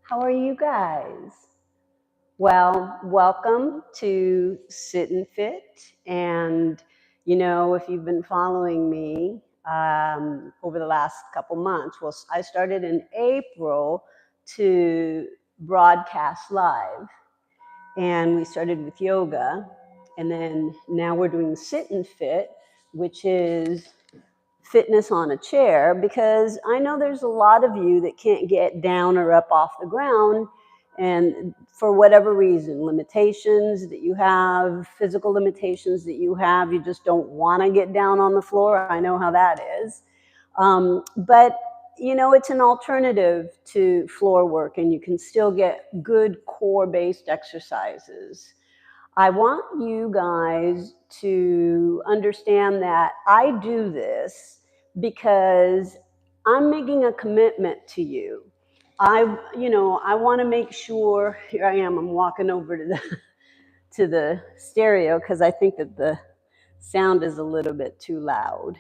How are you guys? Well, welcome to Sit and Fit. And, if you've been following me over the last couple months, well, I started in April to broadcast live. And we started with yoga. And then now we're doing Sit and Fit, which is fitness on a chair, because I know there's a lot of you that can't get down or up off the ground, and for whatever reason, limitations that you have, physical limitations that you have, you just don't want to get down on the floor. I know how that is. But it's an alternative to floor work, and you can still get good core-based exercises. I want you guys to understand that I do this because I'm making a commitment to you. I want to make sure, here I am, I'm walking over to the stereo because I think that the sound is a little bit too loud.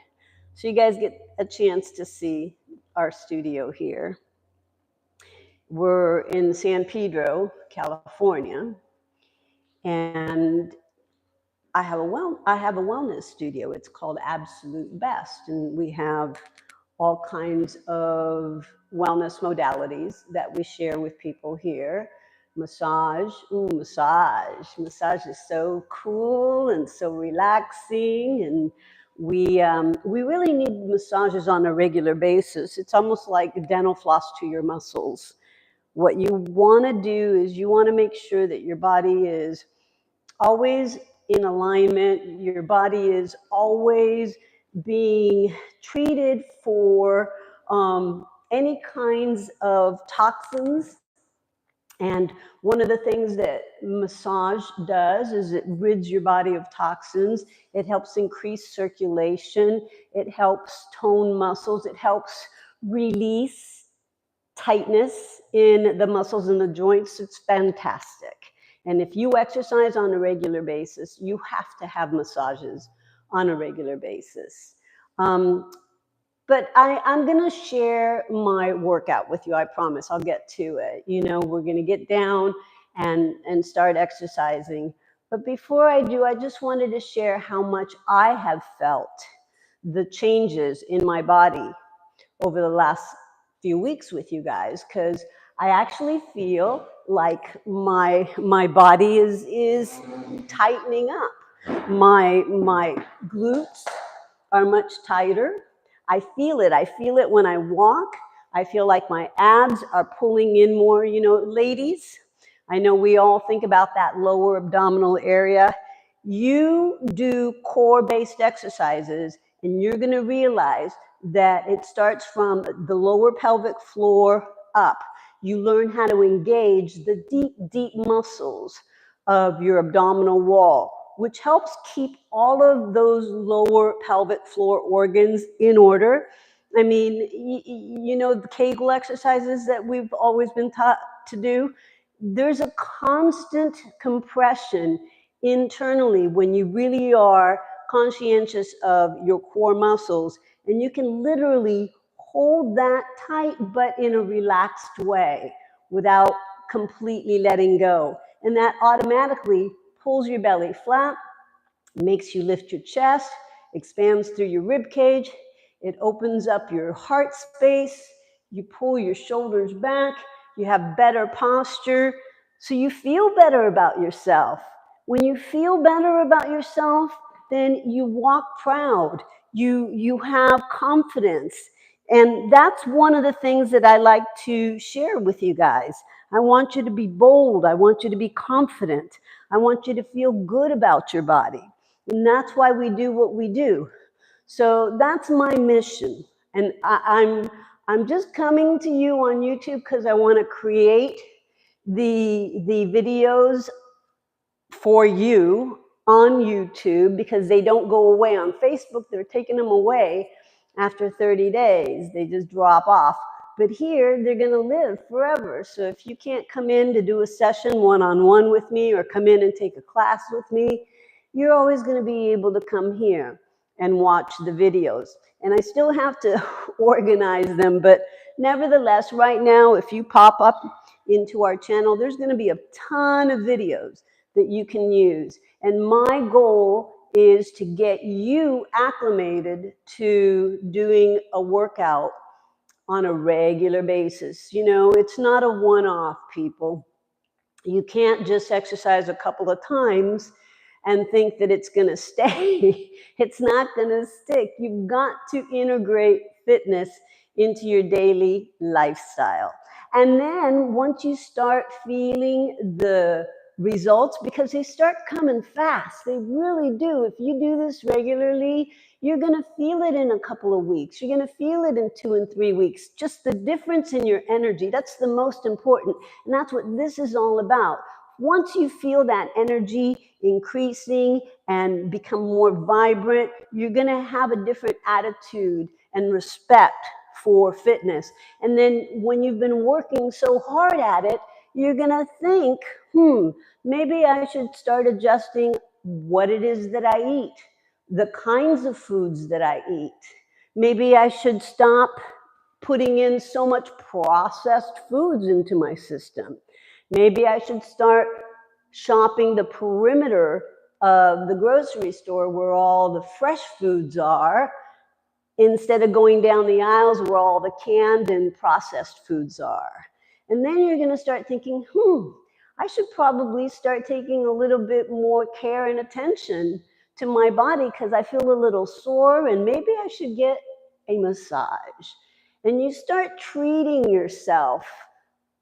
So you guys get a chance to see our studio here. We're in San Pedro, California, and I have a wellness studio. It's called Absolute Best, and we have all kinds of wellness modalities that we share with people here. Massage, massage is so cool and so relaxing, and we really need massages on a regular basis. It's almost like dental floss to your muscles. What you want to do is you want to make sure that your body is always in alignment. Your body is always being treated for any kinds of toxins. And one of the things that massage does is it rids your body of toxins. It helps increase circulation. It helps tone muscles. It helps release tightness in the muscles and the joints. It's fantastic. And if you exercise on a regular basis, you have to have massages on a regular basis. But I'm going to share my workout with you. I promise I'll get to it. We're going to get down and start exercising. But before I do, I just wanted to share how much I have felt the changes in my body over the last few weeks with you guys, because I actually feel like my body is tightening up. My glutes are much tighter. I feel it when I walk. I feel like my abs are pulling in more. Ladies, I know we all think about that lower abdominal area. You do core-based exercises, and you're going to realize that it starts from the lower pelvic floor up. You learn how to engage the deep muscles of your abdominal wall, which helps keep all of those lower pelvic floor organs in order. I mean, the Kegel exercises that we've always been taught to do, there's a constant compression internally when you really are conscientious of your core muscles, and you can literally hold that tight but in a relaxed way without completely letting go. And that automatically pulls your belly flat, makes you lift your chest, expands through your rib cage. It opens up your heart space. You pull your shoulders back. You have better posture. So you feel better about yourself. When you feel better about yourself, then you walk proud. You have confidence. And that's one of the things that I like to share with you guys. I want you to be bold. I want you to be confident. I want you to feel good about your body. And that's why we do what we do. So that's my mission. And I'm just coming to you on YouTube because I want to create the videos for you on YouTube, because they don't go away on Facebook. They're taking them away after 30 days. They just drop off. But here, they're going to live forever. So if you can't come in to do a session one-on-one with me, or come in and take a class with me, you're always going to be able to come here. and watch the videos. And I still have to organize them, but nevertheless, right now, if you pop up into our channel, there's going to be a ton of videos that you can use. And my goal is to get you acclimated to doing a workout on a regular basis. You know, it's not a one-off, people. You can't just exercise a couple of times and think that it's going to stay. It's not going to stick. You've got to integrate fitness into your daily lifestyle. And then once you start feeling the results, because they start coming fast, they really do. If you do this regularly, you're going to feel it in a couple of weeks. You're going to feel it in 2 and 3 weeks. Just the difference in your energy. That's the most important. And that's what this is all about. Once you feel that energy increasing and become more vibrant, you're going to have a different attitude and respect for fitness. And then when you've been working so hard at it, you're going to think, maybe I should start adjusting what it is that I eat, the kinds of foods that I eat. Maybe I should stop putting in so much processed foods into my system. Maybe I should start shopping the perimeter of the grocery store where all the fresh foods are, instead of going down the aisles where all the canned and processed foods are. And then you're going to start thinking, I should probably start taking a little bit more care and attention to my body because I feel a little sore, and maybe I should get a massage. And you start treating yourself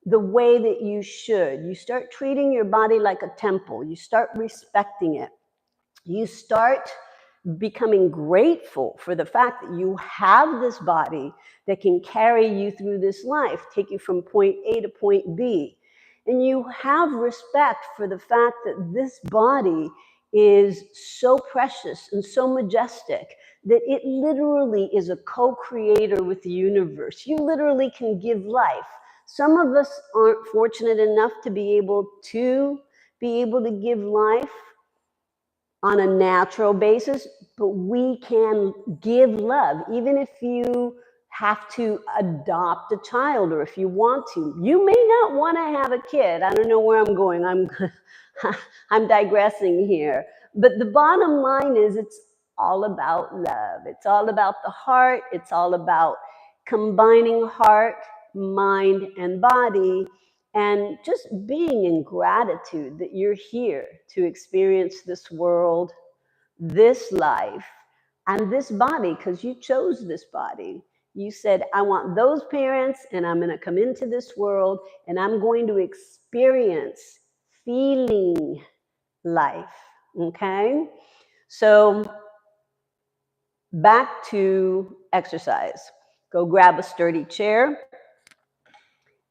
the way that you should. You start treating your body like a temple. You start respecting it. You start becoming grateful for the fact that you have this body that can carry you through this life, take you from point A to point B. And you have respect for the fact that this body is so precious and so majestic that it literally is a co-creator with the universe. You literally can give life. Some of us aren't fortunate enough to be able to give life on a natural basis, but we can give love, even if you have to adopt a child or if you want to. You may not want to have a kid. I don't know where I'm going. I'm digressing here. But the bottom line is it's all about love. It's all about the heart. It's all about combining heart, mind, and body, and just being in gratitude that you're here to experience this world, this life, and this body, because you chose this body. You said, I want those parents, and I'm going to come into this world, and I'm going to experience feeling life, okay? So back to exercise. Go grab a sturdy chair.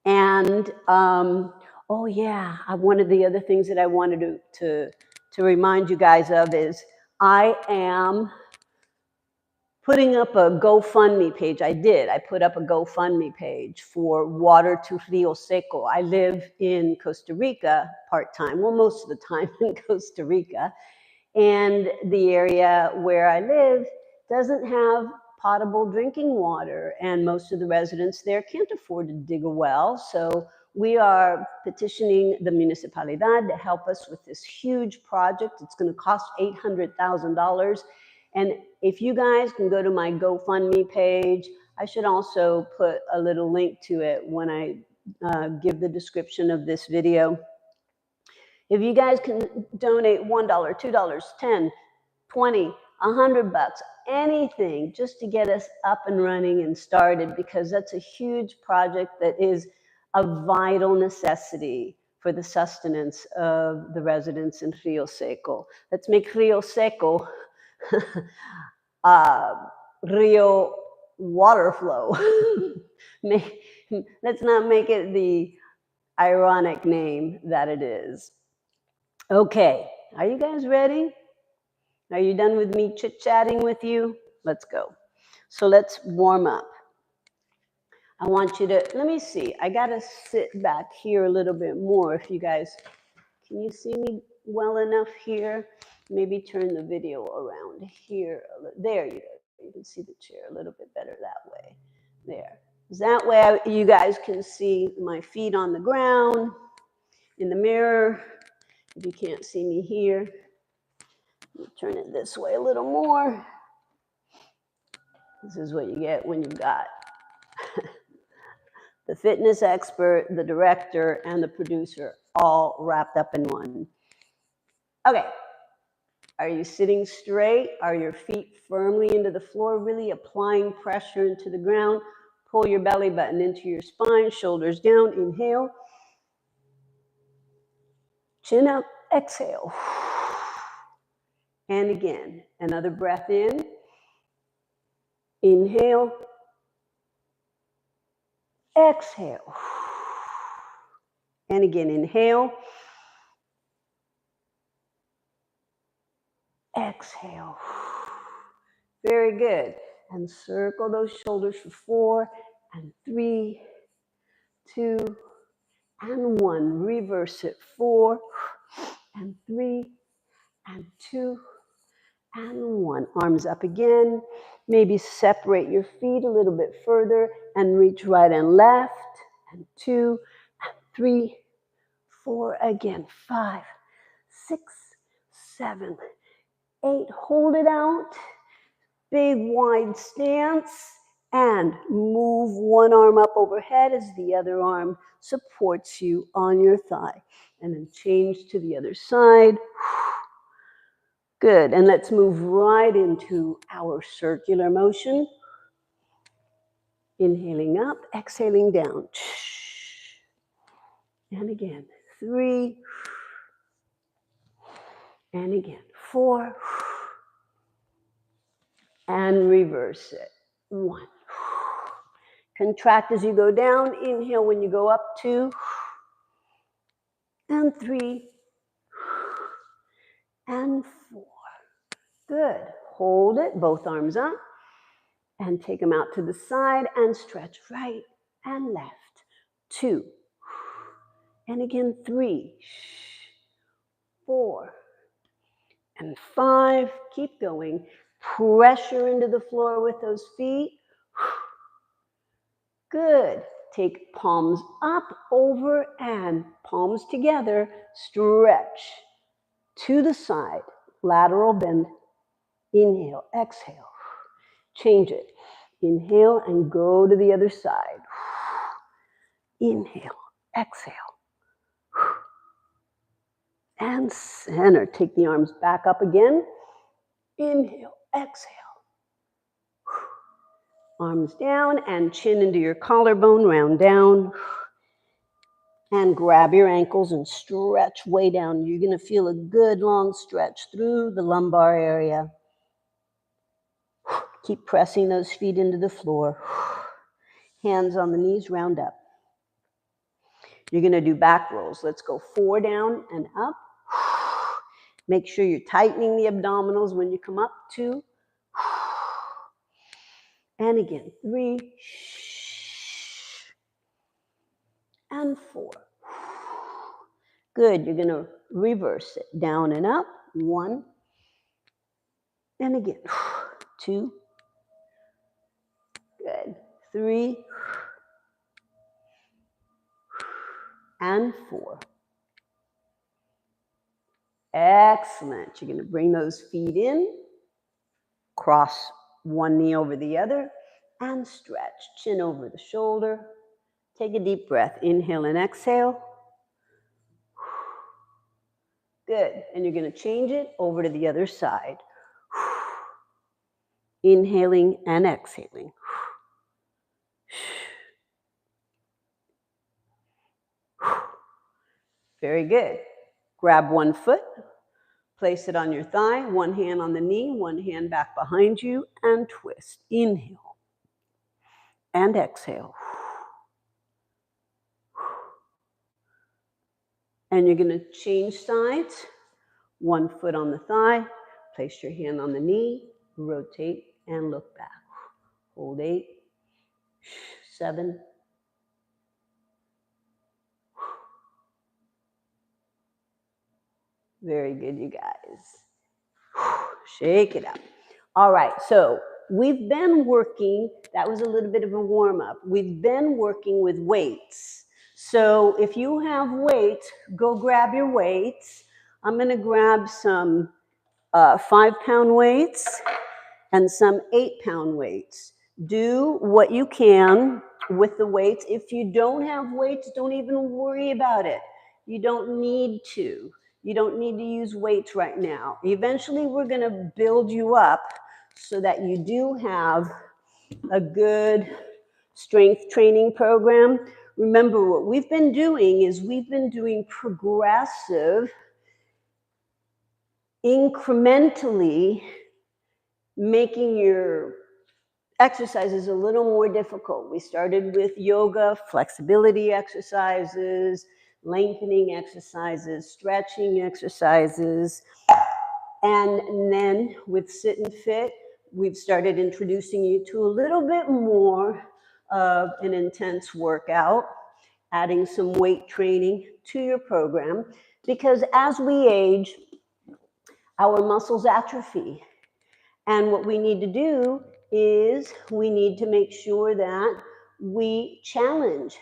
And, oh yeah, one of the other things that I wanted to remind you guys of is I am putting up a GoFundMe page. I put up a GoFundMe page for water to Rio Seco. I live in Costa Rica part-time, well, most of the time in Costa Rica. And the area where I live doesn't have potable drinking water, and most of the residents there can't afford to dig a well. So we are petitioning the municipalidad to help us with this huge project. It's going to cost $800,000. And if you guys can go to my GoFundMe page, I should also put a little link to it when I give the description of this video. If you guys can donate $1, $2, 10, 20, $100, anything, just to get us up and running and started, because that's a huge project that is a vital necessity for the sustenance of the residents in Rio Seco. Let's make Rio Seco Rio water flow. Let's not make it the ironic name that it is. Okay, are you guys ready? Are you done with me chit-chatting with you? Let's go. So let's warm up. I want you to, let me see, I gotta sit back here a little bit more if you guys, can you see me well enough here? Maybe turn the video around here. There you go. You can see the chair a little bit better that way. There. That way you guys can see my feet on the ground in the mirror. If you can't see me here, turn it this way a little more. This is what you get when you've got the fitness expert, the director, and the producer all wrapped up in one. Okay. Are you sitting straight? Are your feet firmly into the floor, really applying pressure into the ground? Pull your belly button into your spine, shoulders down. Inhale. Chin up. Exhale. And again, another breath in. Inhale. Exhale. And again, inhale. Exhale. Very good. And circle those shoulders for 4 and 3, 2, and 1. Reverse it. 4 and 3 and 2 and 1. Arms up again. Maybe separate your feet a little bit further and reach right and left. And 2 and 3, 4 again. 5, 6, 7, 8. Hold it out. Big wide stance. And move one arm up overhead as the other arm supports you on your thigh. And then change to the other side. Good. And let's move right into our circular motion. Inhaling up, exhaling down. And again, 3. And again, 4. And reverse it. 1. Contract as you go down. Inhale when you go up. 2. And 3. And 4. Good. Hold it, both arms up. And take them out to the side and stretch right and left. 2. And again, 3. 4. And 5. Keep going. Pressure into the floor with those feet. Good. Take palms up, over, and palms together. Stretch to the side. Lateral bend. Inhale, exhale. Change it. Inhale and go to the other side. Inhale, exhale. And center. Take the arms back up again. Inhale, exhale. Arms down and chin into your collarbone, round down. And grab your ankles and stretch way down. You're going to feel a good long stretch through the lumbar area. Keep pressing those feet into the floor. Hands on the knees, round up. You're going to do back rolls. Let's go 4 down and up. Make sure you're tightening the abdominals when you come up. 2. And again, 3. And 4. Good. You're going to reverse it. Down and up. 1. And again. 2. Good. 3. And 4. Excellent. You're going to bring those feet in. Cross one knee over the other. And stretch. Chin over the shoulder. Take a deep breath. Inhale and exhale. Good. And you're going to change it over to the other side. Inhaling and exhaling. Very good. Grab one foot. Place it on your thigh. One hand on the knee. One hand back behind you. And twist. Inhale. And exhale. And you're going to change sides. One foot on the thigh. Place your hand on the knee. Rotate and look back. Hold 8, 7, very good, you guys. Shake it out. All right, so we've been working, that was a little bit of a warm-up. We've been working with weights. So if you have weights, go grab your weights. I'm gonna grab some 5-pound weights and some 8-pound weights. Do what you can with the weights. If you don't have weights, don't even worry about it. You don't need to. You don't need to use weights right now. Eventually, we're going to build you up so that you do have a good strength training program. Remember, what we've been doing is we've been doing progressive, incrementally making your exercises a little more difficult. We started with yoga, flexibility exercises, lengthening exercises, stretching exercises, and then with Sit and Fit, we've started introducing you to a little bit more of an intense workout, adding some weight training to your program, because as we age, our muscles atrophy. And what we need to do is we need to make sure that we challenge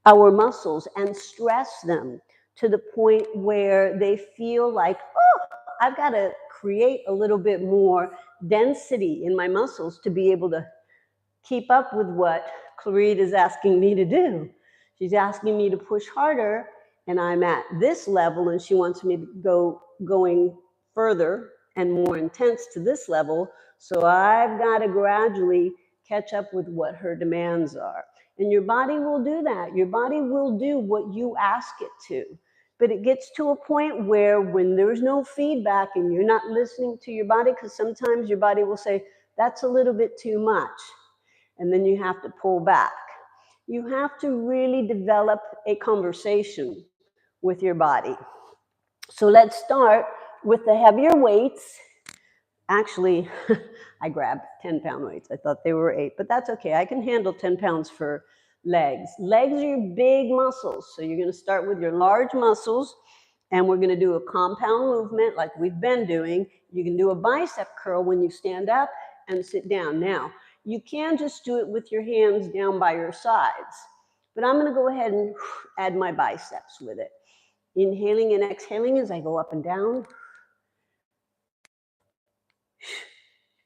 our muscles and stress them to the point where they feel like, oh, I've got to create a little bit more density in my muscles to be able to keep up with what Clarita is asking me to do. She's asking me to push harder, and I'm at this level, and she wants me to going further and more intense to this level. So I've got to gradually catch up with what her demands are. And your body will do that. Your body will do what you ask it to. But it gets to a point where when there's no feedback and you're not listening to your body, because sometimes your body will say, that's a little bit too much. And then you have to pull back. You have to really develop a conversation with your body. So let's start with the heavier weights. Actually, I grabbed 10-pound weights. I thought they were 8, but that's okay. I can handle 10 pounds for legs. Legs are your big muscles. So you're going to start with your large muscles, and we're going to do a compound movement like we've been doing. You can do a bicep curl when you stand up and sit down. Now, you can just do it with your hands down by your sides, but I'm going to go ahead and add my biceps with it. Inhaling and exhaling as I go up and down.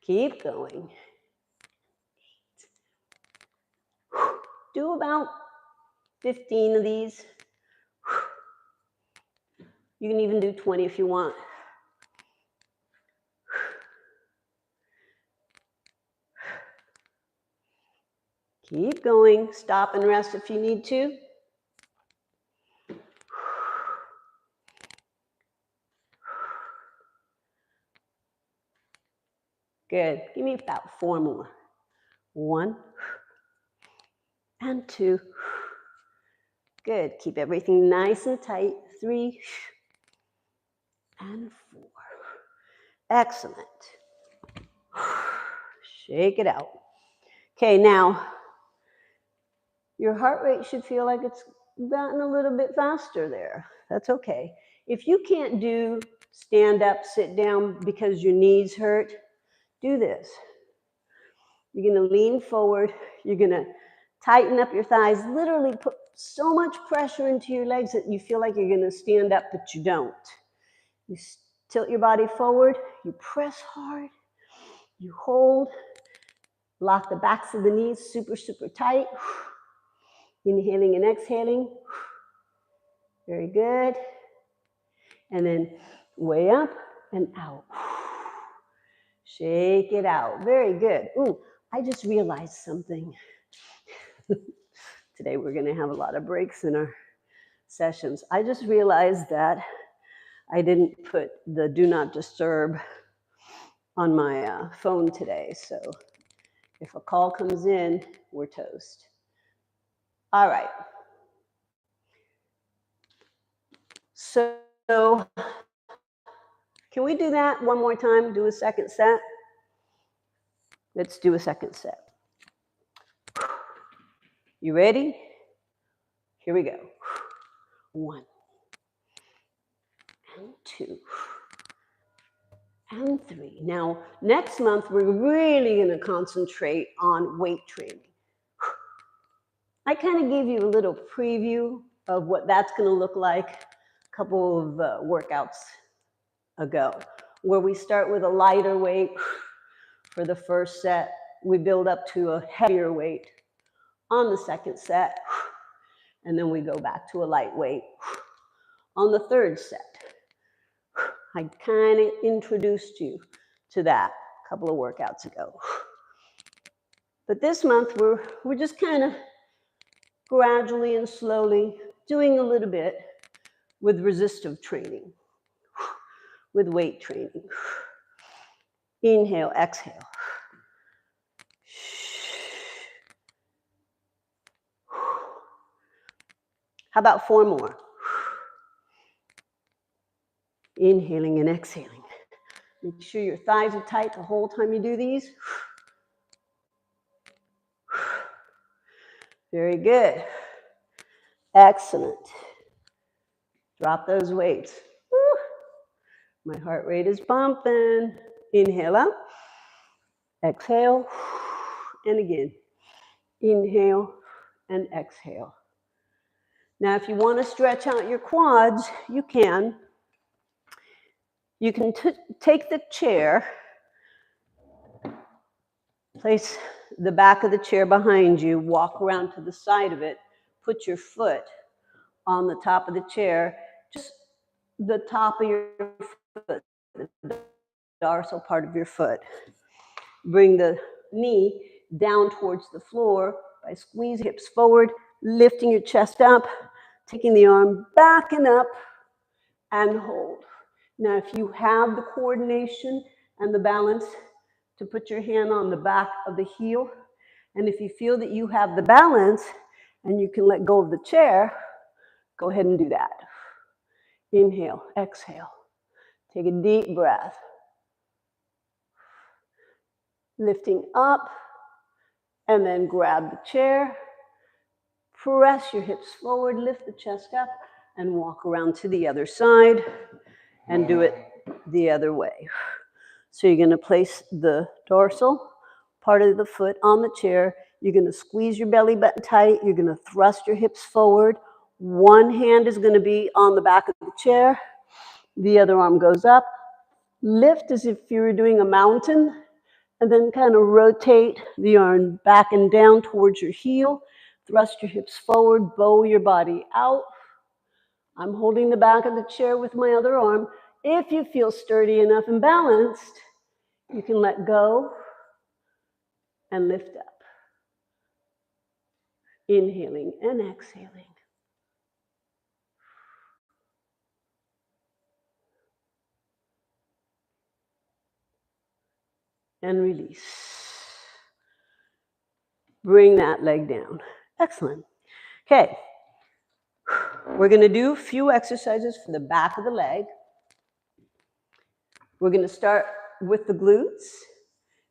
Keep going. Do about 15 of these. You can even do 20 if you want. Keep going. Stop and rest if you need to. Good. Give me about 4 more. 1 and 2. Good. Keep everything nice and tight. 3 and 4. Excellent. Shake it out. Okay, now your heart rate should feel like it's gotten a little bit faster there. That's okay. If you can't do stand up, sit down because your knees hurt, do this. You're going to lean forward. You're going to tighten up your thighs, literally put so much pressure into your legs that you feel like you're going to stand up, but you don't. You tilt your body forward. You press hard. You hold. Lock the backs of the knees super, super tight. Inhaling and exhaling. Very good. And then way up and out. Shake it out. Very good. Ooh, I just realized something. Today we're going to have a lot of breaks in our sessions. I just realized that I didn't put the do not disturb on my phone today. So if a call comes in, we're toast. All right. So can we do that one more time? Do a second set? Let's do a second set. You ready? Here we go. 1 and 2 and 3. Now, next month, we're really going to concentrate on weight training. I kind of gave you a little preview of what that's going to look like a couple of workouts ago, where we start with a lighter weight for the first set. We build up to a heavier weight on the second set, and then we go back to a light weight on the third set. I kind of introduced you to that a couple of workouts ago. But this month, we're just kind of gradually and slowly doing a little bit with resistive training, with weight training. Inhale, exhale. How about 4 more? Inhaling and exhaling. Make sure your thighs are tight the whole time you do these. Very good. Excellent. Drop those weights. My heart rate is pumping. Inhale up. Exhale. And again. Inhale and exhale. Now, if you want to stretch out your quads, you can. You can take the chair, place the back of the chair behind you, walk around to the side of it, put your foot on the top of the chair, just the top of your foot, the dorsal part of your foot. Bring the knee down towards the floor by squeezing hips forward, lifting your chest up, taking the arm back and up, and hold. Now, if you have the coordination and the balance to put your hand on the back of the heel, and if you feel that you have the balance and you can let go of the chair, go ahead and do that. Inhale, exhale. Take a deep breath. Lifting up, and then grab the chair. Press your hips forward, lift the chest up, and walk around to the other side, and do it the other way. So you're going to place the dorsal part of the foot on the chair. You're going to squeeze your belly button tight. You're going to thrust your hips forward. One hand is going to be on the back of the chair. The other arm goes up. Lift as if you were doing a mountain, and then kind of rotate the arm back and down towards your heel. Thrust your hips forward, bow your body out. I'm holding the back of the chair with my other arm. If you feel sturdy enough and balanced, you can let go and lift up. Inhaling and exhaling. And release. Bring that leg down. Excellent. Okay. We're going to do a few exercises for the back of the leg. We're going to start with the glutes,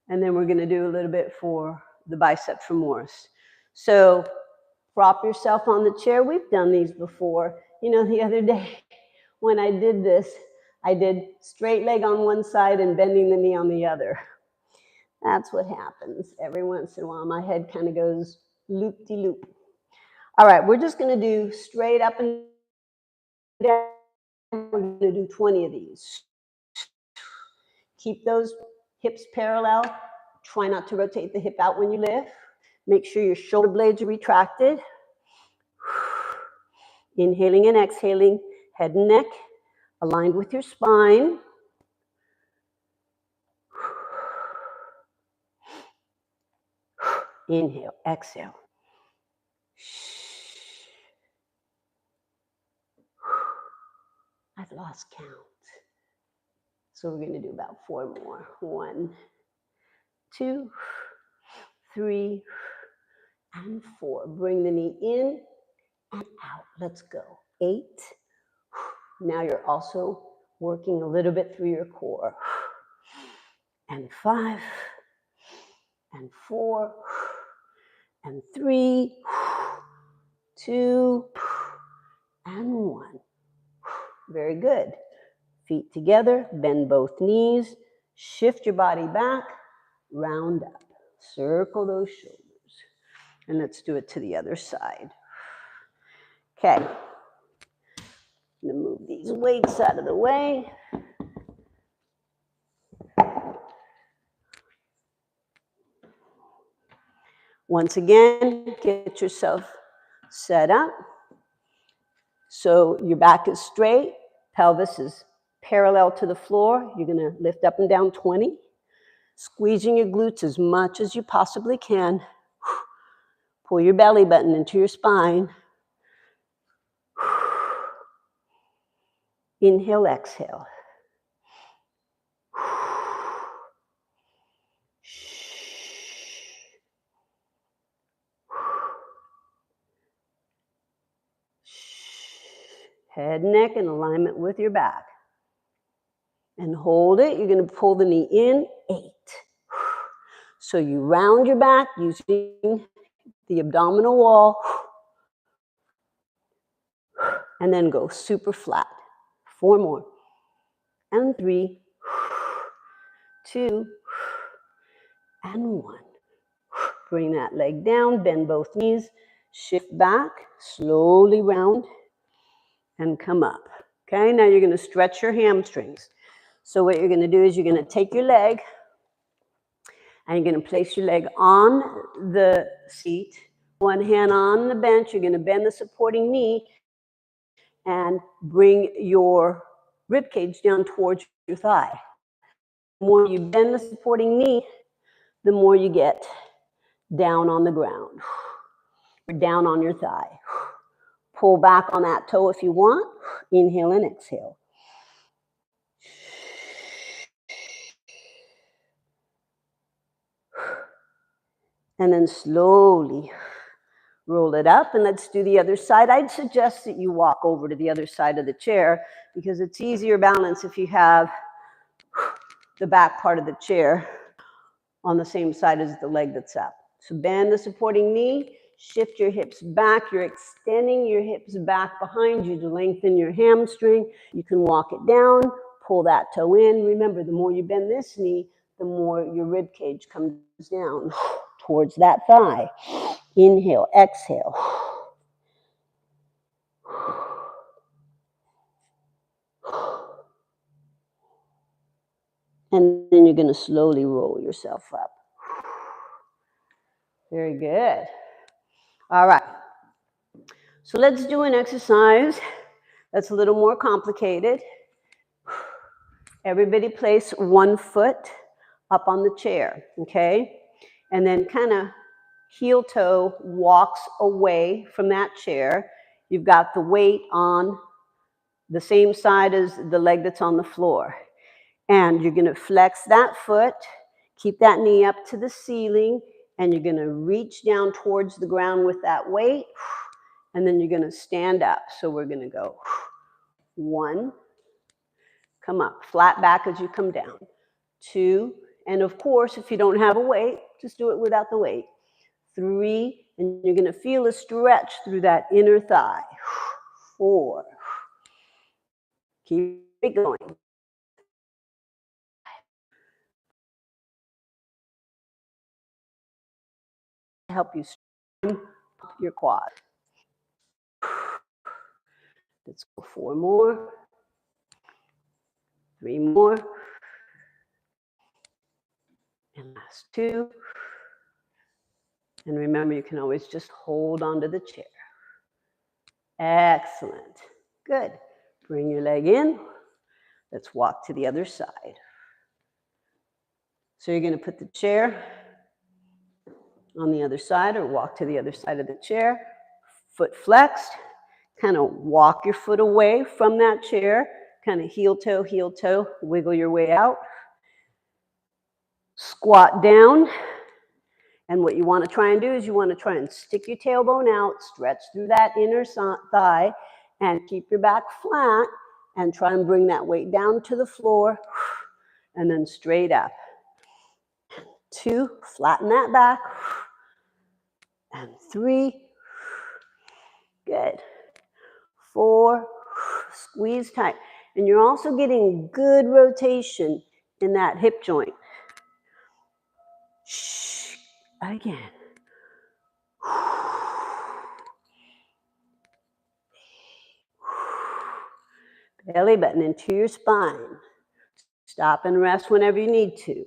and then we're going to do a little bit for the bicep femoris. So prop yourself on the chair. We've done these before. You know, the other day when I did this, I did straight leg on one side and bending the knee on the other. That's what happens every once in a while. My head kind of goes loop-de-loop. All right, we're just going to do straight up and down. We're going to do 20 of these. Keep those hips parallel. Try not to rotate the hip out when you lift. Make sure your shoulder blades are retracted. Inhaling and exhaling, head and neck aligned with your spine. Inhale, exhale. I've lost count. So we're going to do about 4 more. 1, 2, 3, and 4. Bring the knee in and out. Let's go. 8. Now you're also working a little bit through your core. And 5, and 4, and 3, 2, and 1. Very good. Feet together, bend both knees, Shift your body back, round up. Circle those shoulders. And let's do it to the other side. Okay. I'm going to move these weights out of the way. Once again, get yourself set up. So your back is straight, pelvis is parallel to the floor. You're going to lift up and down 20. Squeezing your glutes as much as you possibly can. Pull your belly button into your spine. Inhale, exhale. Head, neck in alignment with your back. And hold it. You're going to pull the knee in, 8. So you round your back using the abdominal wall. And then go super flat. 4 more. And 3, 2, and 1. Bring that leg down, bend both knees, shift back, slowly round, and come up. Okay, now you're going to stretch your hamstrings. So what you're going to do is you're going to take your leg, and you're going to place your leg on the seat, one hand on the bench. You're going to bend the supporting knee, and bring your rib cage down towards your thigh. The more you bend the supporting knee, the more you get down on the ground, or down on your thigh. Pull back on that toe if you want. Inhale and exhale. And then slowly roll it up, and let's do the other side. I'd suggest that you walk over to the other side of the chair because it's easier balance if you have the back part of the chair on the same side as the leg that's up. So bend the supporting knee, shift your hips back. You're extending your hips back behind you to lengthen your hamstring. You can walk it down, pull that toe in. Remember, the more you bend this knee, the more your rib cage comes down towards that thigh. Inhale, exhale. And then you're going to slowly roll yourself up. Very good. All right. So let's do an exercise that's a little more complicated. Everybody place one foot up on the chair, okay? And then kind of heel toe walks away from that chair. You've got the weight on the same side as the leg that's on the floor. And you're going to flex that foot, keep that knee up to the ceiling, and you're going to reach down towards the ground with that weight, and then you're going to stand up. So we're going to go 1, come up, flat back as you come down. 2, and of course, if you don't have a weight, just do it without the weight. 3, and you're going to feel a stretch through that inner thigh. 4, keep it going. Help you straighten up your quad. Let's go 4 more. 3 more. And last 2. And remember, you can always just hold onto the chair. Excellent. Good. Bring your leg in. Let's walk to the other side. So you're going to put the chair on the other side, or walk to the other side of the chair. Foot flexed. Kind of walk your foot away from that chair. Kind of heel toe, wiggle your way out. Squat down. And what you want to try and do is you want to try and stick your tailbone out, stretch through that inner thigh, and keep your back flat, and try and bring that weight down to the floor, and then straight up. 2, flatten that back, and 3, good. 4, squeeze tight. And you're also getting good rotation in that hip joint. Shh. Again. Belly button into your spine. Stop and rest whenever you need to.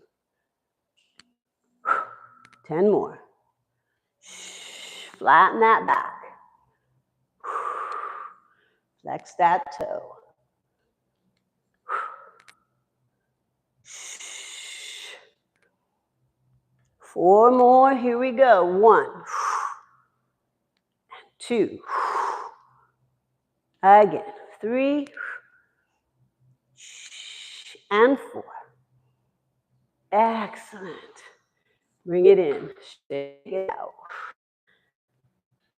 10 more. Flatten that back. Flex that toe. 4 more. Here we go. 1. 2. Again. 3. And 4. Excellent. Bring it in. Shake it out.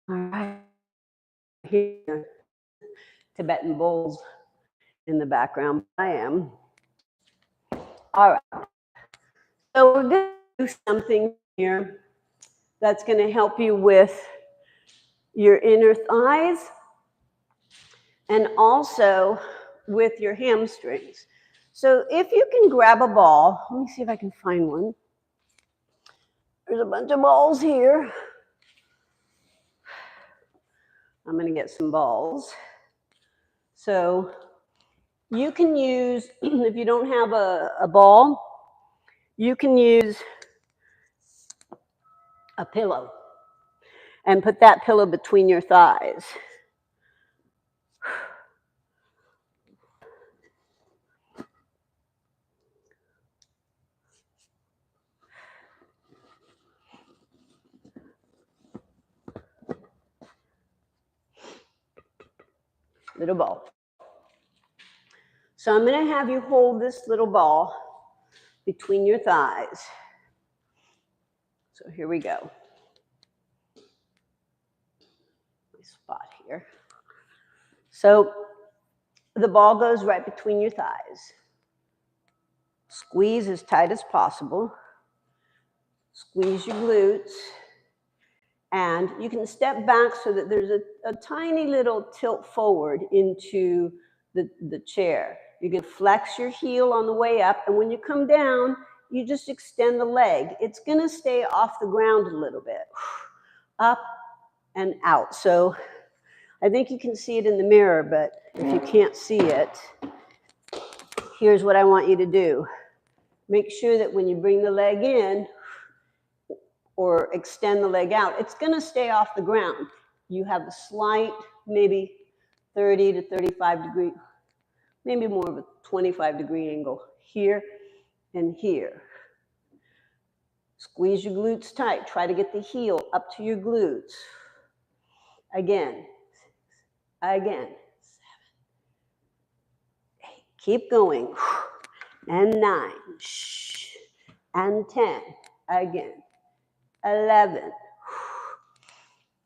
All right. Here, Tibetan bowls in the background. I am. All right. So we're going to do something here that's going to help you with your inner thighs and also with your hamstrings. So if you can grab a ball, let me see if I can find one. There's a bunch of balls here. I'm going to get some balls. So you can use, if you don't have a ball, you can use a pillow and put that pillow between your thighs. Little ball. So I'm going to have you hold this little ball between your thighs. So here we go. My spot here. So the ball goes right between your thighs. Squeeze as tight as possible. Squeeze your glutes. And you can step back so that there's a tiny little tilt forward into the chair. You can flex your heel on the way up, and when you come down, you just extend the leg. It's going to stay off the ground a little bit. Up and out. So I think you can see it in the mirror, but if you can't see it, here's what I want you to do. Make sure that when you bring the leg in or extend the leg out, it's going to stay off the ground. You have a slight, maybe 30 to 35 degree, maybe more of a 25-degree angle here and here. Squeeze your glutes tight. Try to get the heel up to your glutes. Again. Again. 7, 8. Keep going. And 9. And 10. Again. 11.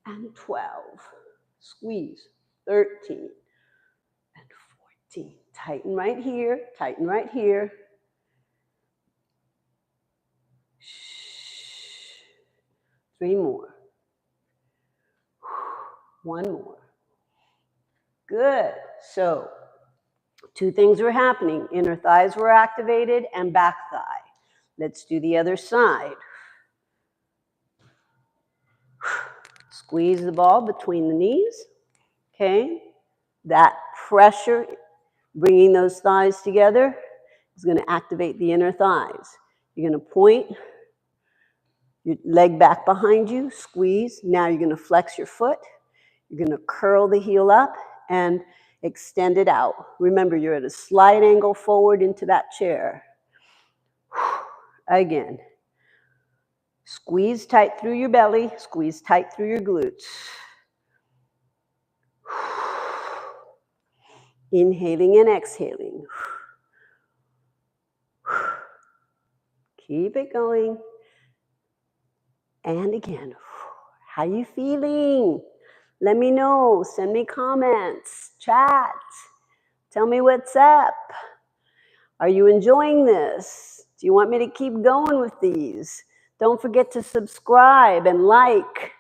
And 12. Squeeze. 13. And 14. Tighten right here. Tighten right here. 3 more. 1 more. Good. So 2 things were happening. Inner thighs were activated and back thigh. Let's do the other side. Squeeze the ball between the knees. Okay. That pressure, bringing those thighs together, is going to activate the inner thighs. You're going to point your leg back behind you, squeeze. Now you're going to flex your foot. You're going to curl the heel up and extend it out. Remember, you're at a slight angle forward into that chair. Again. Squeeze tight through your belly. Squeeze tight through your glutes. Inhaling and exhaling. Keep it going. And again. How you feeling? Let me know. Send me comments. Chat. Tell me what's up. Are you enjoying this? Do you want me to keep going with these? Don't forget to subscribe and like.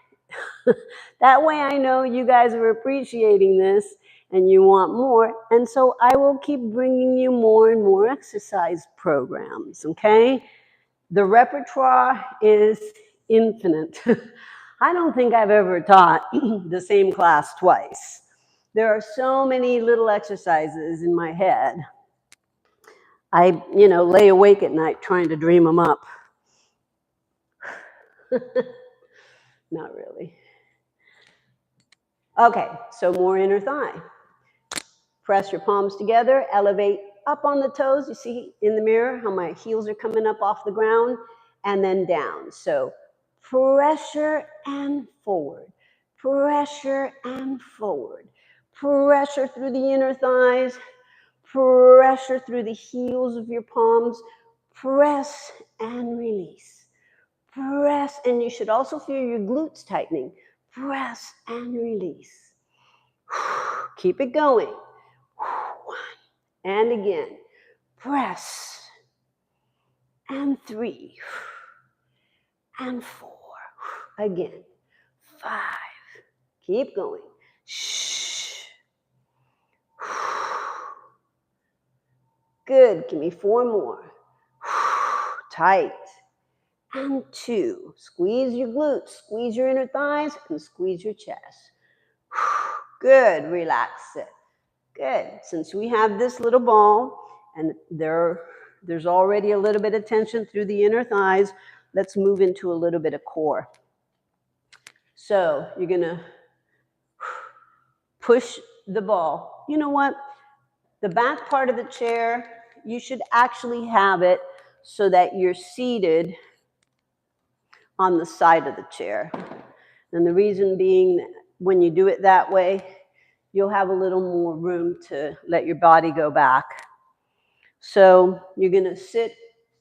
That way I know you guys are appreciating this and you want more. And so I will keep bringing you more and more exercise programs, okay? The repertoire is infinite. I don't think I've ever taught the same class twice. There are so many little exercises in my head. I, lay awake at night trying to dream them up. Not really. Okay, so more inner thigh. Press your palms together, elevate up on the toes. You see in the mirror how my heels are coming up off the ground, and then down. So pressure and forward, pressure and forward, pressure through the inner thighs, pressure through the heels of your palms, press and release. Press, and you should also feel your glutes tightening. Press and release. Keep it going. 1, and again. Press, and 3, and 4. Again. 5. Keep going. Good. Give me 4 more. Tight. And 2. Squeeze your glutes, squeeze your inner thighs, and squeeze your chest. Good. Relax it. Good. Since we have this little ball, and there's already a little bit of tension through the inner thighs, let's move into a little bit of core. So you're going to push the ball. You know what? The back part of the chair, you should actually have it so that you're seated on the side of the chair. And the reason being that when you do it that way, you'll have a little more room to let your body go back. So you're going to sit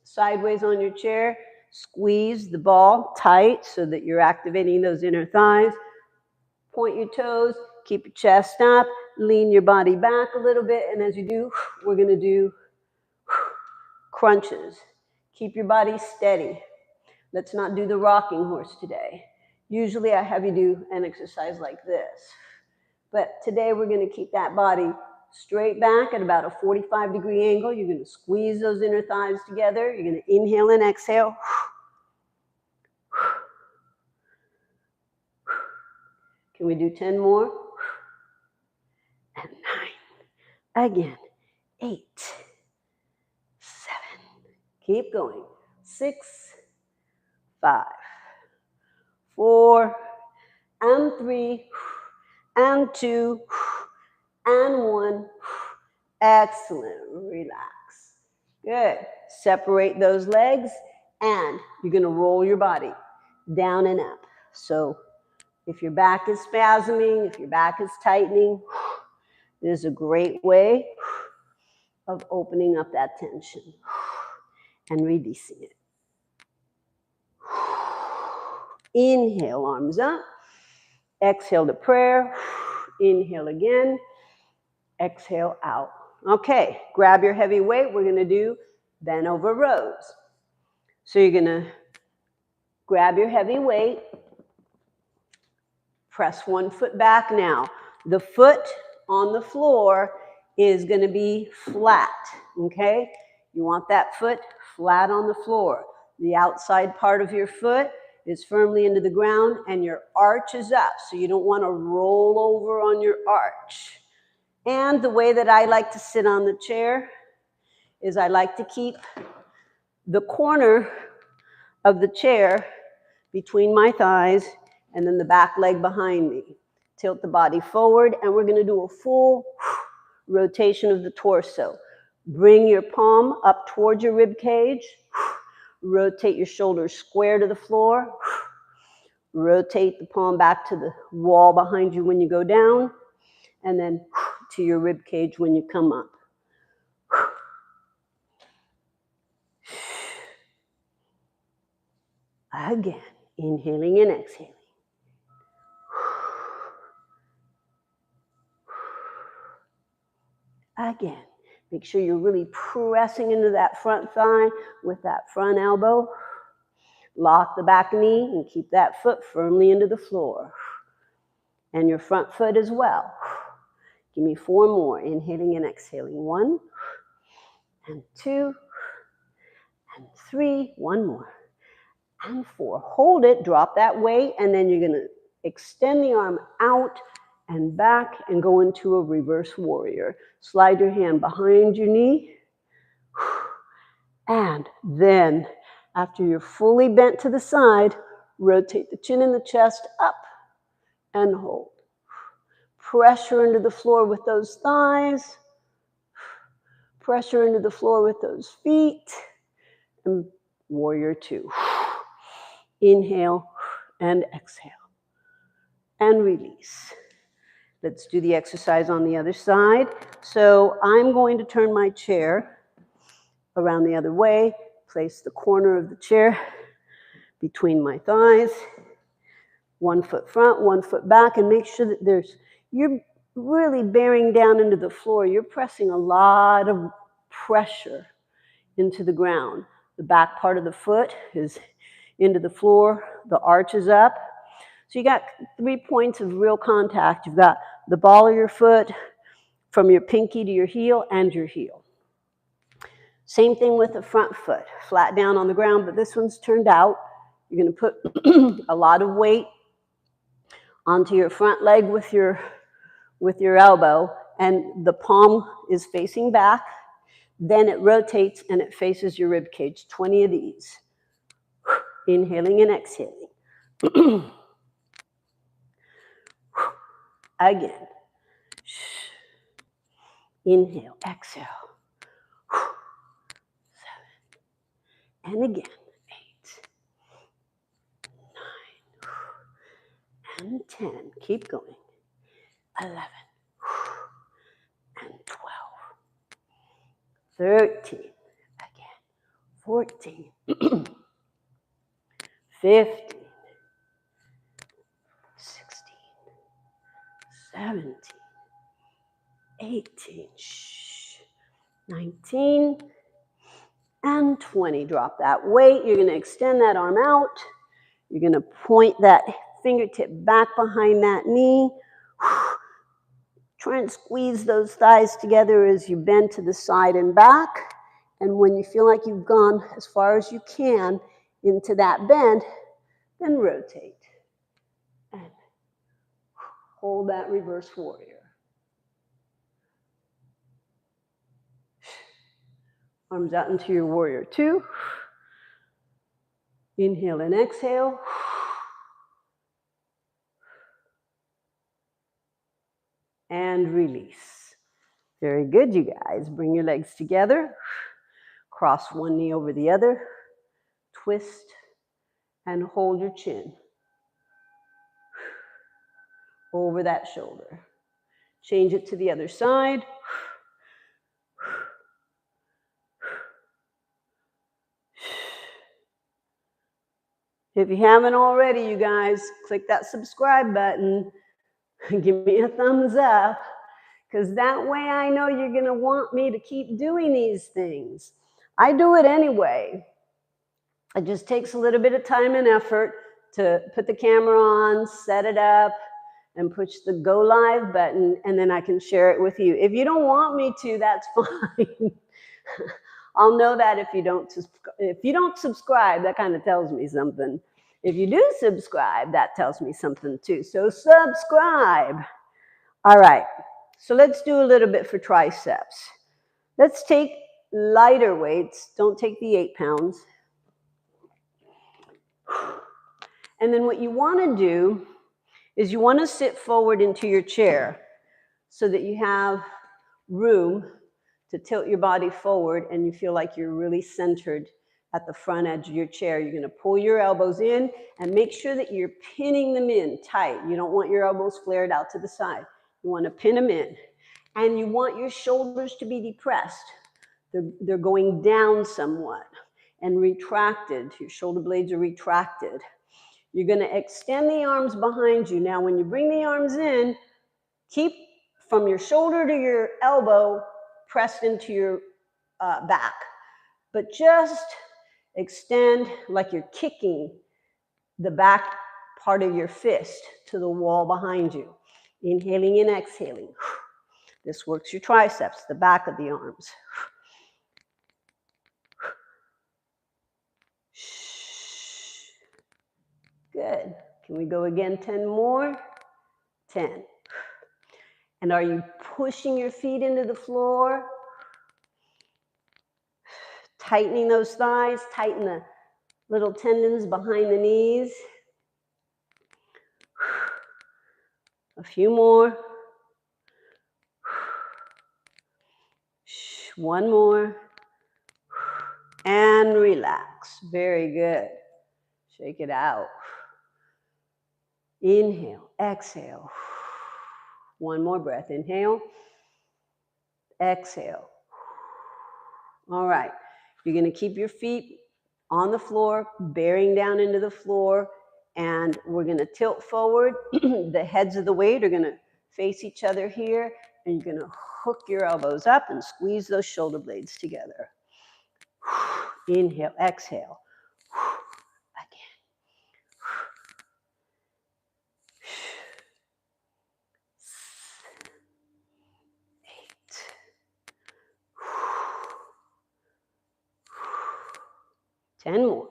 sideways on your chair, squeeze the ball tight so that you're activating those inner thighs. Point your toes, keep your chest up, lean your body back a little bit, and as you do, we're going to do crunches. Keep your body steady. Let's not do the rocking horse today. Usually I have you do an exercise like this. But today we're going to keep that body straight back at about a 45-degree angle. You're going to squeeze those inner thighs together. You're going to inhale and exhale. Can we do 10 more? And 9. Again. 8. 7. Keep going. 6. 5. 4. And 3. And 2. And 1. Excellent. Relax. Good. Separate those legs, and you're going to roll your body down and up. So if your back is spasming, if your back is tightening, this is a great way of opening up that tension and releasing it. Inhale, arms up. Exhale to prayer. Inhale again. Exhale out. Okay, grab your heavy weight. We're going to do bent over rows. So you're going to grab your heavy weight. Press one foot back now. The foot on the floor is going to be flat, okay? You want that foot flat on the floor. The outside part of your foot is firmly into the ground, and your arch is up, so you don't want to roll over on your arch. And the way that I like to sit on the chair is I like to keep the corner of the chair between my thighs and then the back leg behind me. Tilt the body forward, and we're going to do a full rotation of the torso. Bring your palm up towards your rib cage. Rotate your shoulders square to the floor. Rotate the palm back to the wall behind you when you go down, and then to your rib cage when you come up. Again, inhaling and exhaling. Again, make sure you're really pressing into that front thigh with that front elbow. Lock the back knee and keep that foot firmly into the floor. And your front foot as well. Give me 4 more. Inhaling and exhaling. 1 and 2 and 3. 1 more. And 4. Hold it. Drop that weight. And then you're going to extend the arm out and back and go into a reverse warrior. Slide your hand behind your knee. And then, after you're fully bent to the side, rotate the chin and the chest up and hold. Pressure into the floor with those thighs. Pressure into the floor with those feet. And warrior 2. Inhale and exhale. And release. Let's do the exercise on the other side. So I'm going to turn my chair around the other way. Place the corner of the chair between my thighs. 1 foot front, 1 foot back, and make sure that you're really bearing down into the floor. You're pressing a lot of pressure into the ground. The back part of the foot is into the floor. The arch is up. So you got 3 points of real contact. You've got the ball of your foot from your pinky to your heel and your heel. Same thing with the front foot. Flat down on the ground, but this one's turned out. You're going to put a lot of weight onto your front leg with your elbow, and the palm is facing back. Then it rotates and it faces your rib cage. 20 of these. Inhaling and exhaling. Again. Inhale, exhale. 7. And again. 8. 9. And 10. Keep going. 11. And 12. 13. Again. 14. 15. 16. 17. 18. 19. And 20. Drop that weight. You're going to extend that arm out. You're going to point that fingertip back behind that knee. Try and squeeze those thighs together as you bend to the side and back. And when you feel like you've gone as far as you can into that bend, then rotate. And hold that reverse warrior. Arms out into your warrior 2. Inhale and exhale. And release. Very good, you guys. Bring your legs together. Cross one knee over the other. Twist and hold your chin over that shoulder. Change it to the other side. If you haven't already, you guys, click that subscribe button. Give me a thumbs up, because that way I know you're going to want me to keep doing these things. I do it anyway. It just takes a little bit of time and effort to put the camera on, set it up, and push the go live button, and then I can share it with you. If you don't want me to, that's fine. I'll know that if you don't subscribe, that kind of tells me something. If you do subscribe, that tells me something too. So subscribe. All right. So let's do a little bit for triceps. Let's take lighter weights. Don't take the 8 pounds. And then what you want to do is you want to sit forward into your chair so that you have room to tilt your body forward and you feel like you're really centered at the front edge of your chair. You're going to pull your elbows in and make sure that you're pinning them in tight. You don't want your elbows flared out to the side. You want to pin them in. And you want your shoulders to be depressed. They're going down somewhat and retracted. Your shoulder blades are retracted. You're going to extend the arms behind you. Now, when you bring the arms in, keep from your shoulder to your elbow pressed into your back. But just extend like you're kicking the back part of your fist to the wall behind you. Inhaling and exhaling. This works your triceps, the back of the arms. Good. Can we go again 10 more? 10. And are you pushing your feet into the floor? Tightening those thighs, tighten the little tendons behind the knees. A few more. One more. And relax. Very good. Shake it out. Inhale, exhale. One more breath. Inhale, exhale. All right. You're going to keep your feet on the floor, bearing down into the floor, and we're going to tilt forward. The heads of the weight are going to face each other here, and you're going to hook your elbows up and squeeze those shoulder blades together. Inhale, exhale. Again. 8. 10 more.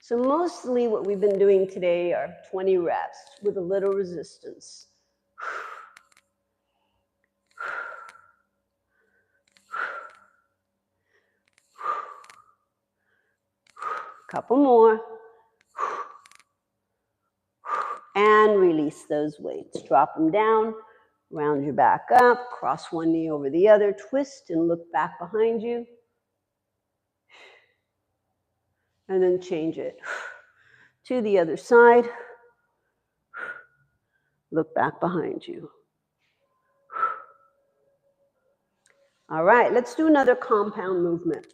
So mostly what we've been doing today are 20 reps with a little resistance. Couple more. And release those weights. Drop them down, round your back up, cross one knee over the other, twist and look back behind you. And then change it to the other side. Look back behind you. All right, let's do another compound movement.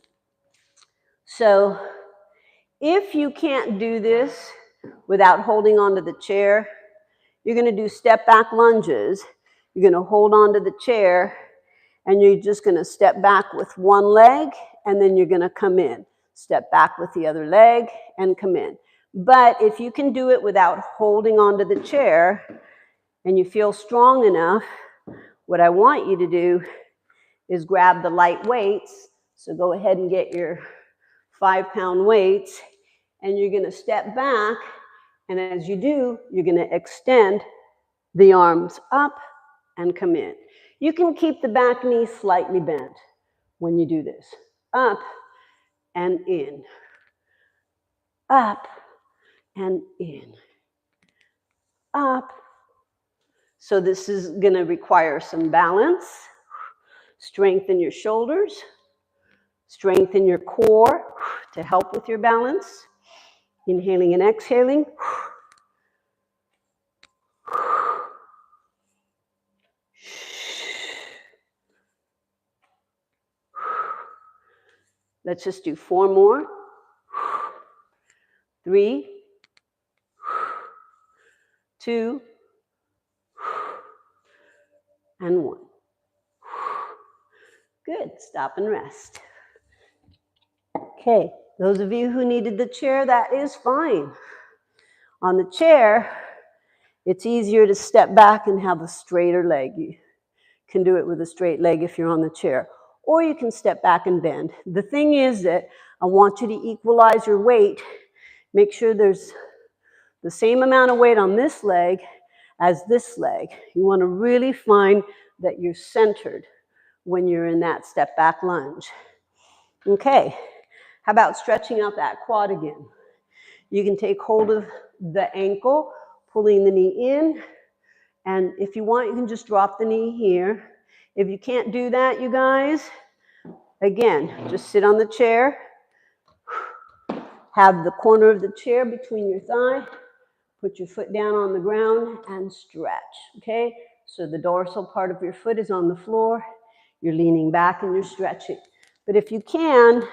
So if you can't do this without holding onto the chair, you're going to do step back lunges. You're going to hold onto the chair, and you're just going to step back with one leg, and then you're going to come in. Step back with the other leg and come in. But if you can do it without holding onto the chair, and you feel strong enough, what I want you to do is grab the light weights. So go ahead and get your 5-pound weights, and you're going to step back, and as you do, you're going to extend the arms up and come in. You can keep the back knee slightly bent when you do this. Up and in. Up and in. Up. So this is going to require some balance. Strengthen your shoulders. Strengthen your core to help with your balance. Inhaling and exhaling. Let's just do 4 more. 3, 2, and 1. Good. Stop and rest. Okay. Those of you who needed the chair, that is fine. On the chair, it's easier to step back and have a straighter leg. You can do it with a straight leg if you're on the chair. Or you can step back and bend. The thing is that I want you to equalize your weight. Make sure there's the same amount of weight on this leg as this leg. You want to really find that you're centered when you're in that step back lunge. Okay, how about stretching out that quad again? You can take hold of the ankle, pulling the knee in, and if you want, you can just drop the knee here. If you can't do that, you guys, again, just sit on the chair, have the corner of the chair between your thigh, put your foot down on the ground and stretch, okay? So the dorsal part of your foot is on the floor, you're leaning back and you're stretching. But if you can,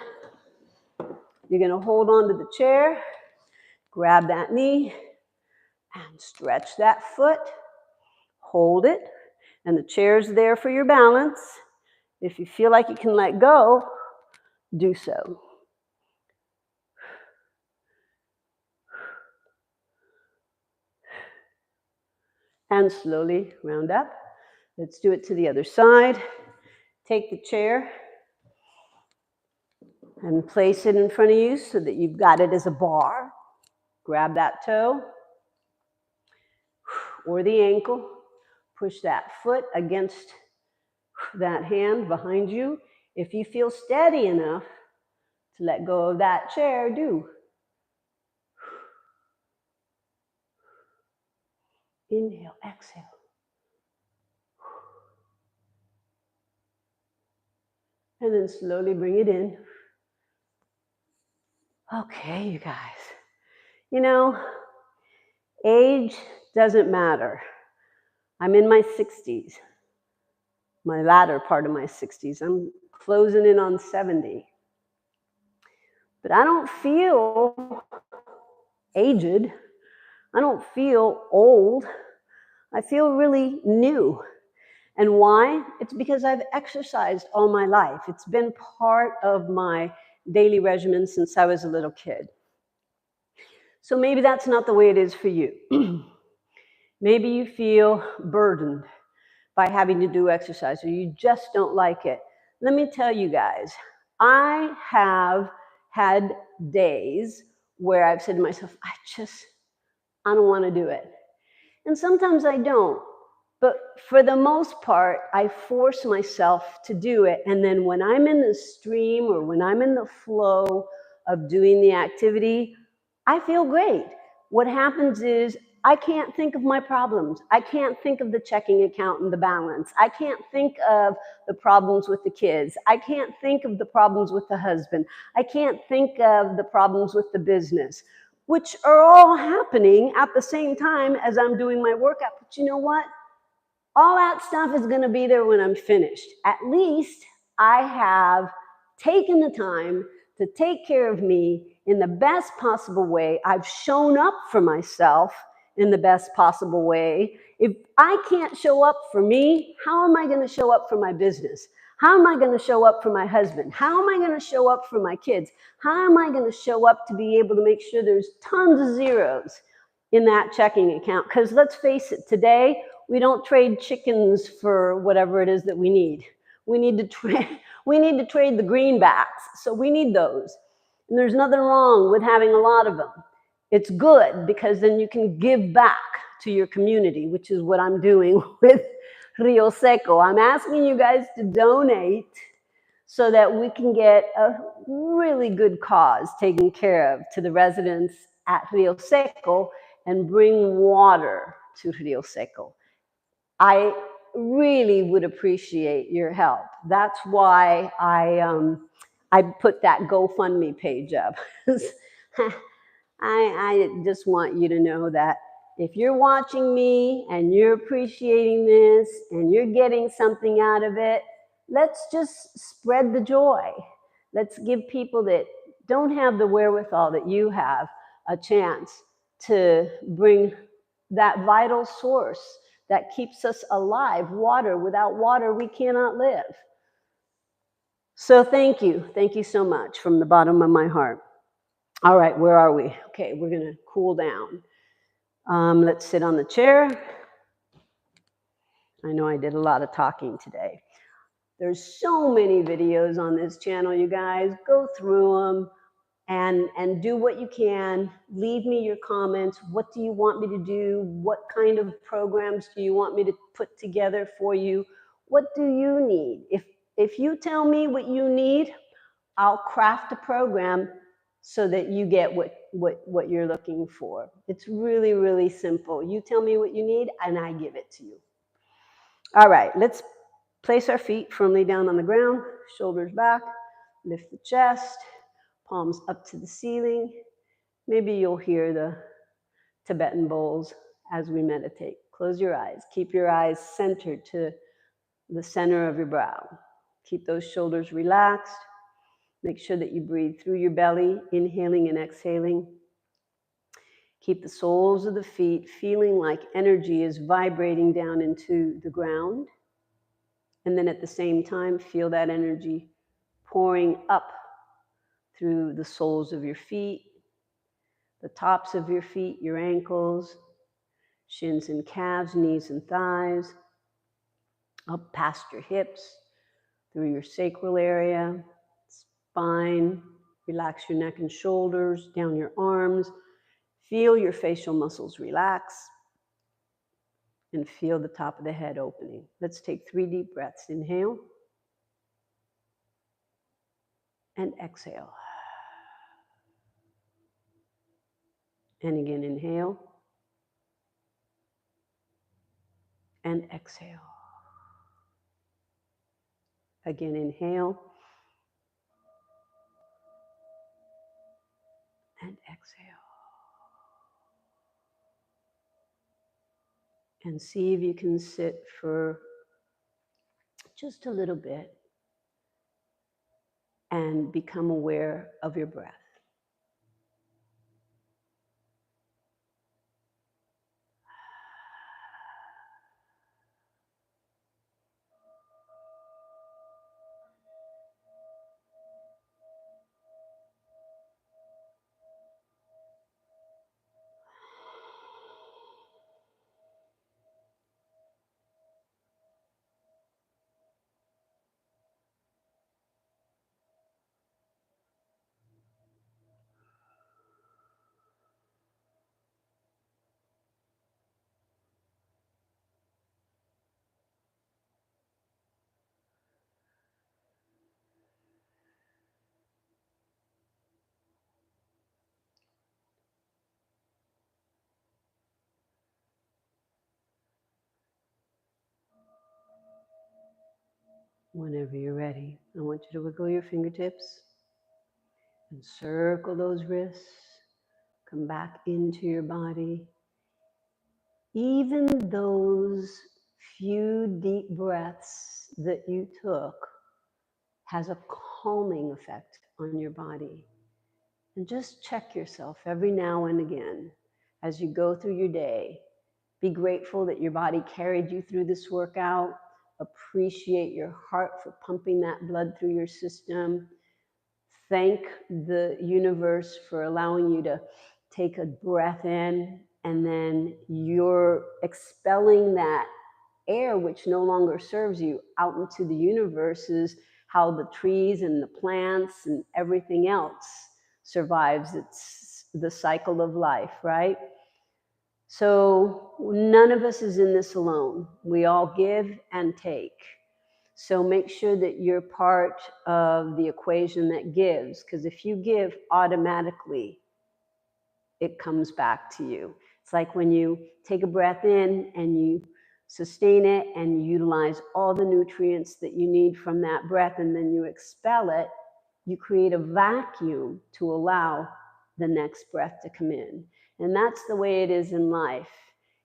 you're gonna hold on to the chair, grab that knee, and stretch that foot, hold it, and the chair's there for your balance. If you feel like you can let go, do so. And slowly round up Let's do it to the other side. Take the chair and place it in front of you so that you've got it as a bar. Grab that toe or the ankle. Push that foot against that hand behind you. If you feel steady enough to let go of that chair, do. Inhale, exhale. And then slowly bring it in. Okay, you guys. You know, age doesn't matter. I'm in my 60s, my latter part of my 60s. I'm closing in on 70. But I don't feel aged. I don't feel old. I feel really new. And why? It's because I've exercised all my life. It's been part of my daily regimen since I was a little kid. So maybe that's not the way it is for you. Maybe you feel burdened by having to do exercise, or you just don't like it. Let me tell you guys, I have had days where I've said to myself, I don't want to do it. And sometimes I don't. But for the most part, I force myself to do it. And then when I'm in the stream or when I'm in the flow of doing the activity, I feel great. What happens is I can't think of my problems. I can't think of the checking account and the balance. I can't think of the problems with the kids. I can't think of the problems with the husband. I can't think of the problems with the business, which are all happening at the same time as I'm doing my workout. But you know what? All that stuff is going to be there when I'm finished. At least I have taken the time to take care of me in the best possible way. I've shown up for myself in the best possible way. If I can't show up for me, how am I going to show up for my business? How am I going to show up for my husband? How am I going to show up for my kids? How am I going to show up to be able to make sure there's tons of zeros in that checking account? Because let's face it, today, we don't trade chickens for whatever it is that we need. We need to trade the greenbacks. So we need those. And there's nothing wrong with having a lot of them. It's good because then you can give back to your community, which is what I'm doing with Rio Seco. I'm asking you guys to donate so that we can get a really good cause taken care of to the residents at Rio Seco and bring water to Rio Seco. I really would appreciate your help. That's why I put that GoFundMe page up. I just want you to know that if you're watching me and you're appreciating this and you're getting something out of it, let's just spread the joy. Let's give people that don't have the wherewithal that you have a chance to bring that vital source that keeps us alive, water. Without water, we cannot live. So thank you. Thank you so much from the bottom of my heart. All right, where are we? Okay, we're going to cool down. Let's sit on the chair. I know I did a lot of talking today. There's so many videos on this channel, you guys. Go through them. And do what you can. Leave me your comments. What do you want me to do? What kind of programs do you want me to put together for you? What do you need? If you tell me what you need, I'll craft a program so that you get what you're looking for. It's really, really simple. You tell me what you need, and I give it to you. All right, let's place our feet firmly down on the ground, shoulders back, lift the chest, palms up to the ceiling. Maybe you'll hear the Tibetan bowls as we meditate. Close your eyes. Keep your eyes centered to the center of your brow. Keep those shoulders relaxed. Make sure that you breathe through your belly, inhaling and exhaling. Keep the soles of the feet feeling like energy is vibrating down into the ground. And then at the same time, feel that energy pouring up through the soles of your feet, the tops of your feet, your ankles, shins and calves, knees and thighs. up past your hips, through your sacral area, spine. Relax your neck and shoulders, down your arms. Feel your facial muscles relax and feel the top of the head opening. Let's take 3 deep breaths. Inhale and exhale. And again, inhale and exhale. Again, inhale and exhale. And see if you can sit for just a little bit and become aware of your breath. Whenever you're ready, I want you to wiggle your fingertips and circle those wrists. Come back into your body. Even those few deep breaths that you took has a calming effect on your body. And just check yourself every now and again as you go through your day. Be grateful that your body carried you through this workout. Appreciate your heart for pumping that blood through your system. Thank the universe for allowing you to take a breath in, and then you're expelling that air which no longer serves you out into the universe. Is how the trees and the plants and everything else survives. It's the cycle of life, right? So none of us is in this alone. We all give and take. So make sure that you're part of the equation that gives, because if you give, automatically it comes back to you. It's like when you take a breath in and you sustain it and you utilize all the nutrients that you need from that breath, and then you expel it, you create a vacuum to allow the next breath to come in. And that's the way it is in life.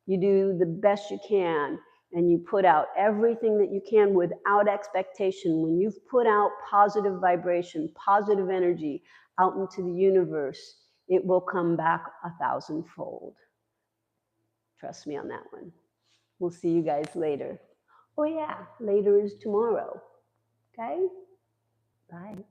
You do the best you can, and you put out everything that you can without expectation. When you've put out positive vibration, positive energy out into the universe, it will come back 1,000-fold. Trust me on that one. We'll see you guys later. Oh yeah, later is tomorrow. Okay? Bye.